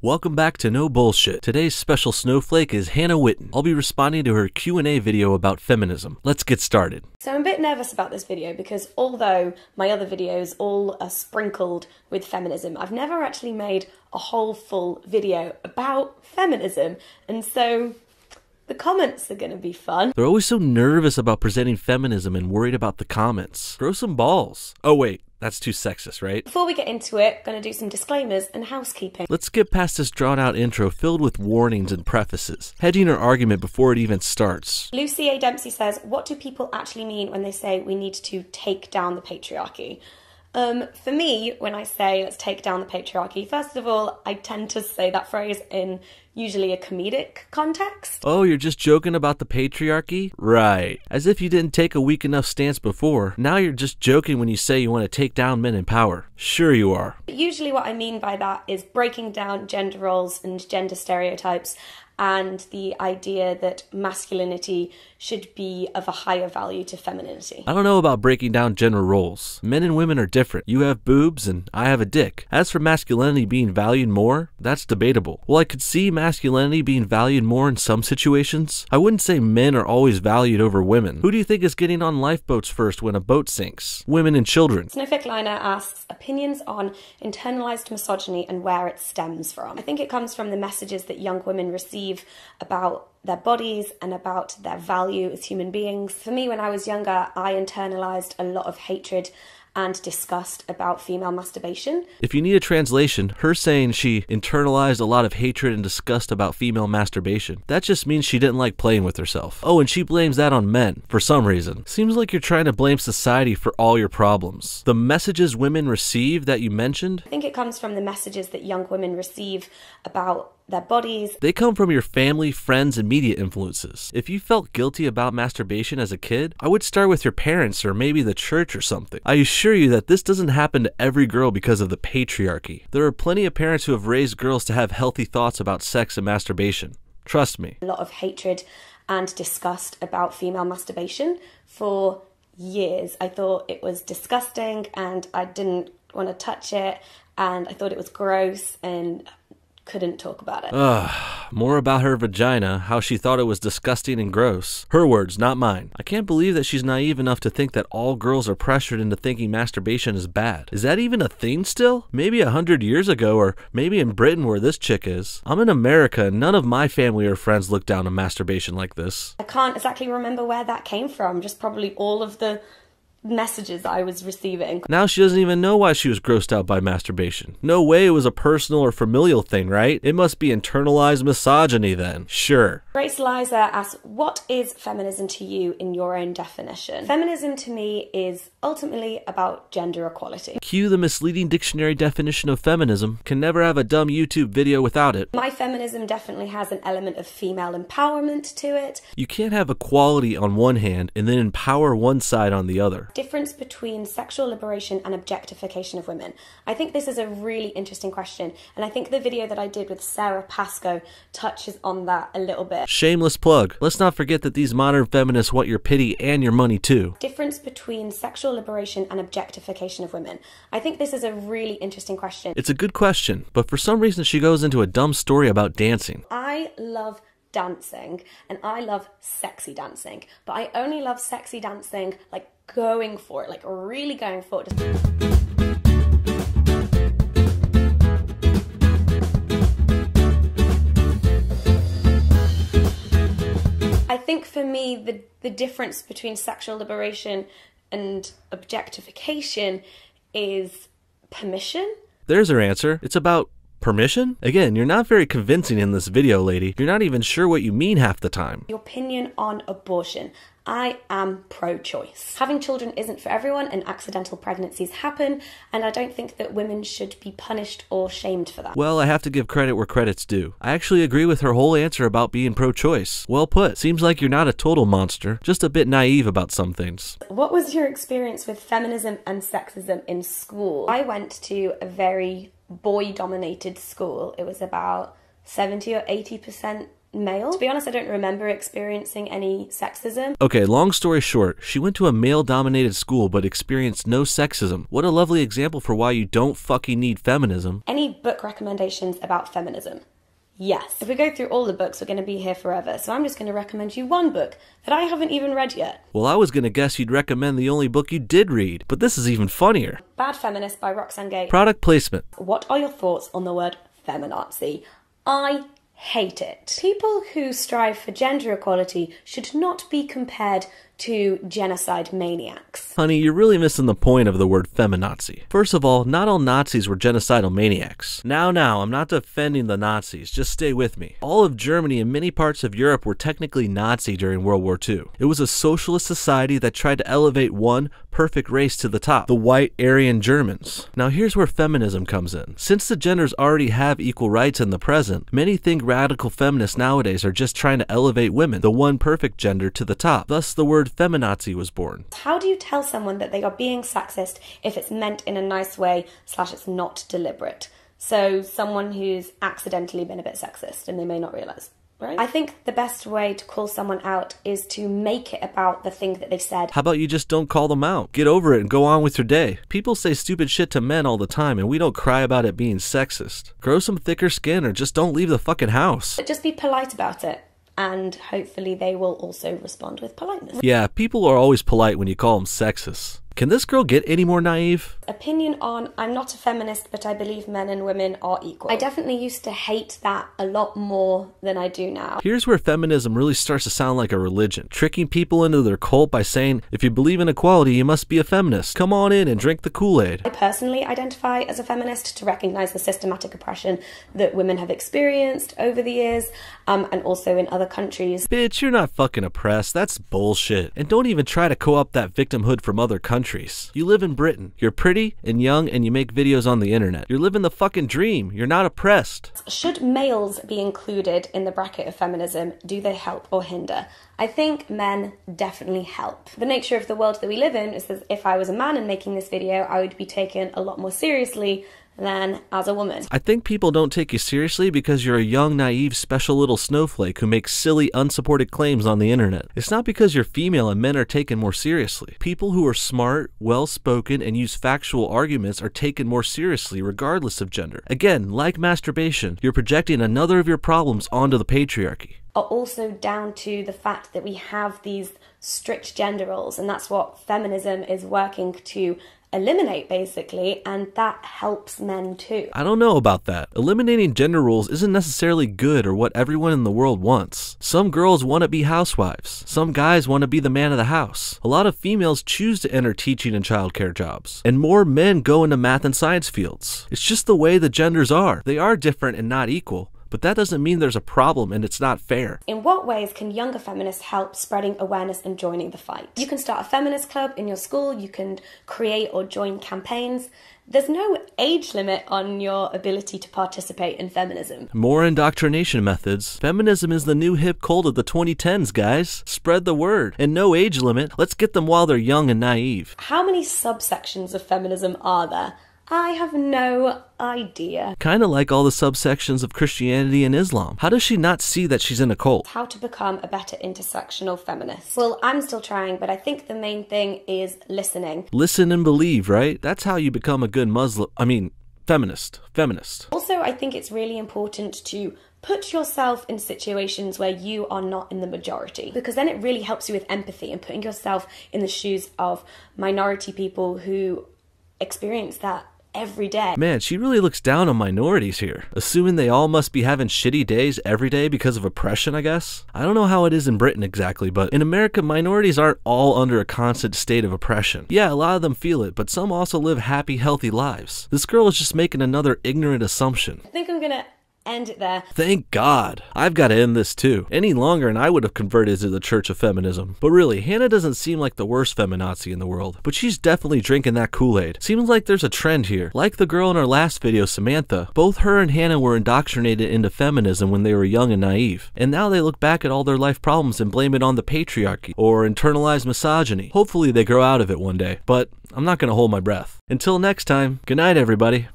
Welcome back to No Bullshit. Today's special snowflake is Hannah Witten. I'll be responding to her Q&A video about feminism. Let's get started. So I'm a bit nervous about this video because although my other videos all are sprinkled with feminism, I've never actually made a whole full video about feminism, and so the comments are going to be fun. They're always so nervous about presenting feminism and worried about the comments. Grow some balls. Oh wait, that's too sexist, right? Before we get into it, I'm going to do some disclaimers and housekeeping. Let's skip past this drawn-out intro filled with warnings and prefaces, hedging her argument before it even starts. Lucy A. Dempsey says, what do people actually mean when they say we need to take down the patriarchy? For me, when I say let's take down the patriarchy, first of all, I tend to say that phrase in usually a comedic context. Oh, you're just joking about the patriarchy? Right. As if you didn't take a weak enough stance before. Now you're just joking when you say you want to take down men in power. Sure you are. But usually what I mean by that is breaking down gender roles and gender stereotypes and the idea that masculinity should be of a higher value to femininity. I don't know about breaking down gender roles. Men and women are different. You have boobs and I have a dick. As for masculinity being valued more, that's debatable. While I could see masculinity being valued more in some situations, I wouldn't say men are always valued over women. Who do you think is getting on lifeboats first when a boat sinks? Women and children. Snowflake Liner asks, opinions on internalized misogyny and where it stems from. I think it comes from the messages that young women receive about their bodies and about their value as human beings. For me, when I was younger, I internalized a lot of hatred and disgust about female masturbation. If you need a translation, her saying she internalized a lot of hatred and disgust about female masturbation, that just means she didn't like playing with herself. Oh, and she blames that on men, for some reason. Seems like you're trying to blame society for all your problems. The messages women receive that you mentioned? I think it comes from the messages that young women receive about their bodies. They come from your family, friends, and media influences. If you felt guilty about masturbation as a kid, I would start with your parents or maybe the church or something. I assure you that this doesn't happen to every girl because of the patriarchy. There are plenty of parents who have raised girls to have healthy thoughts about sex and masturbation. Trust me. A lot of hatred and disgust about female masturbation for years. I thought it was disgusting and I didn't want to touch it and I thought it was gross and couldn't talk about it. More about her vagina, how she thought it was disgusting and gross. Her words, not mine. I can't believe that she's naive enough to think that all girls are pressured into thinking masturbation is bad. Is that even a thing still? Maybe 100 years ago, or maybe in Britain where this chick is. I'm in America and none of my family or friends look down on masturbation like this. I can't exactly remember where that came from, just probably all of the messages I was receiving. Now she doesn't even know why she was grossed out by masturbation. No way it was a personal or familial thing, right? It must be internalized misogyny then. Sure. Grace Liza asks, what is feminism to you in your own definition? Feminism to me is ultimately about gender equality. Cue the misleading dictionary definition of feminism. Can never have a dumb YouTube video without it. My feminism definitely has an element of female empowerment to it. You can't have equality on one hand and then empower one side on the other. Difference between sexual liberation and objectification of women. I think this is a really interesting question, and I think the video that I did with Sarah Pascoe touches on that a little bit. Shameless plug. Let's not forget that these modern feminists want your pity and your money too. Difference between sexual liberation and objectification of women. I think this is a really interesting question. It's a good question, but for some reason she goes into a dumb story about dancing. I love dancing, and I love sexy dancing, but I only love sexy dancing like going for it, like really going for it. I think for me, the difference between sexual liberation and objectification is permission. There's her answer. It's about permission? Again, you're not very convincing in this video, lady. You're not even sure what you mean half the time. Your opinion on abortion. I am pro-choice. Having children isn't for everyone and accidental pregnancies happen, and I don't think that women should be punished or shamed for that. Well, I have to give credit where credit's due. I actually agree with her whole answer about being pro-choice. Well put. Seems like you're not a total monster, just a bit naive about some things. What was your experience with feminism and sexism in school? I went to a very boy-dominated school. It was about 70 or 80% male. To be honest, I don't remember experiencing any sexism. Okay, long story short, she went to a male-dominated school but experienced no sexism. What a lovely example for why you don't fucking need feminism. Any book recommendations about feminism? Yes. If we go through all the books, we're going to be here forever, so I'm just going to recommend you one book that I haven't even read yet. Well, I was going to guess you'd recommend the only book you did read, but this is even funnier. Bad Feminist by Roxane Gay. Product placement. What are your thoughts on the word feminazi? I hate it. People who strive for gender equality should not be compared to genocide maniacs. Honey, you're really missing the point of the word feminazi. First of all, not all Nazis were genocidal maniacs. Now, I'm not defending the Nazis, just stay with me. All of Germany and many parts of Europe were technically Nazi during World War II. It was a socialist society that tried to elevate one perfect race to the top, the white Aryan Germans. Now here's where feminism comes in. Since the genders already have equal rights in the present, many think radical feminists nowadays are just trying to elevate women, the one perfect gender, to the top. Thus the word feminazi was born. How do you tell someone that they are being sexist if it's meant in a nice way / it's not deliberate? So someone who's accidentally been a bit sexist and they may not realise. Right? I think the best way to call someone out is to make it about the thing that they've said. How about you just don't call them out? Get over it and go on with your day. People say stupid shit to men all the time and we don't cry about it being sexist. Grow some thicker skin or just don't leave the fucking house. But just be polite about it. And hopefully they will also respond with politeness. Yeah, people are always polite when you call them sexist. Can this girl get any more naive? Opinion on, I'm not a feminist, but I believe men and women are equal. I definitely used to hate that a lot more than I do now. Here's where feminism really starts to sound like a religion, tricking people into their cult by saying, if you believe in equality, you must be a feminist. Come on in and drink the Kool-Aid. I personally identify as a feminist to recognize the systematic oppression that women have experienced over the years, and also in other countries. Bitch, you're not fucking oppressed. That's bullshit. And don't even try to co-opt that victimhood from other countries. You live in Britain. You're pretty and young and you make videos on the internet. You're living the fucking dream. You're not oppressed. Should males be included in the bracket of feminism? Do they help or hinder? I think men definitely help. The nature of the world that we live in is that if I was a man and making this video, I would be taken a lot more seriously than as a woman. I think people don't take you seriously because you're a young, naive, special little snowflake who makes silly, unsupported claims on the internet. It's not because you're female and men are taken more seriously. People who are smart, well-spoken, and use factual arguments are taken more seriously regardless of gender. Again, like masturbation, you're projecting another of your problems onto the patriarchy. Are also down to the fact that we have these strict gender roles, and that's what feminism is working to eliminate, basically, and that helps men too. I don't know about that. Eliminating gender roles isn't necessarily good or what everyone in the world wants. Some girls want to be housewives. Some guys want to be the man of the house. A lot of females choose to enter teaching and childcare jobs. And more men go into math and science fields. It's just the way the genders are. They are different and not equal. But that doesn't mean there's a problem and it's not fair. In what ways can younger feminists help spreading awareness and joining the fight? You can start a feminist club in your school, you can create or join campaigns. There's no age limit on your ability to participate in feminism. More indoctrination methods. Feminism is the new hip cult of the 2010s, guys. Spread the word. And no age limit. Let's get them while they're young and naive. How many subsections of feminism are there? I have no idea. Kinda like all the subsections of Christianity and Islam. How does she not see that she's in a cult? How to become a better intersectional feminist? Well, I'm still trying, but I think the main thing is listening. Listen and believe, right? That's how you become a good feminist. Also, I think it's really important to put yourself in situations where you are not in the majority, because then it really helps you with empathy and putting yourself in the shoes of minority people who experience that every day. Man, she really looks down on minorities here, assuming they all must be having shitty days every day because of oppression, I guess. I don't know how it is in Britain exactly, but in America, minorities aren't all under a constant state of oppression. Yeah, a lot of them feel it, but some also live happy, healthy lives. This girl is just making another ignorant assumption. I think I'm gonna end it there. Thank God. I've got to end this too. Any longer and I would have converted to the Church of Feminism. But really, Hannah doesn't seem like the worst feminazi in the world, but she's definitely drinking that Kool-Aid. Seems like there's a trend here. Like the girl in our last video, Samantha, both her and Hannah were indoctrinated into feminism when they were young and naive. And now they look back at all their life problems and blame it on the patriarchy or internalized misogyny. Hopefully they grow out of it one day, but I'm not going to hold my breath. Until next time, good night everybody.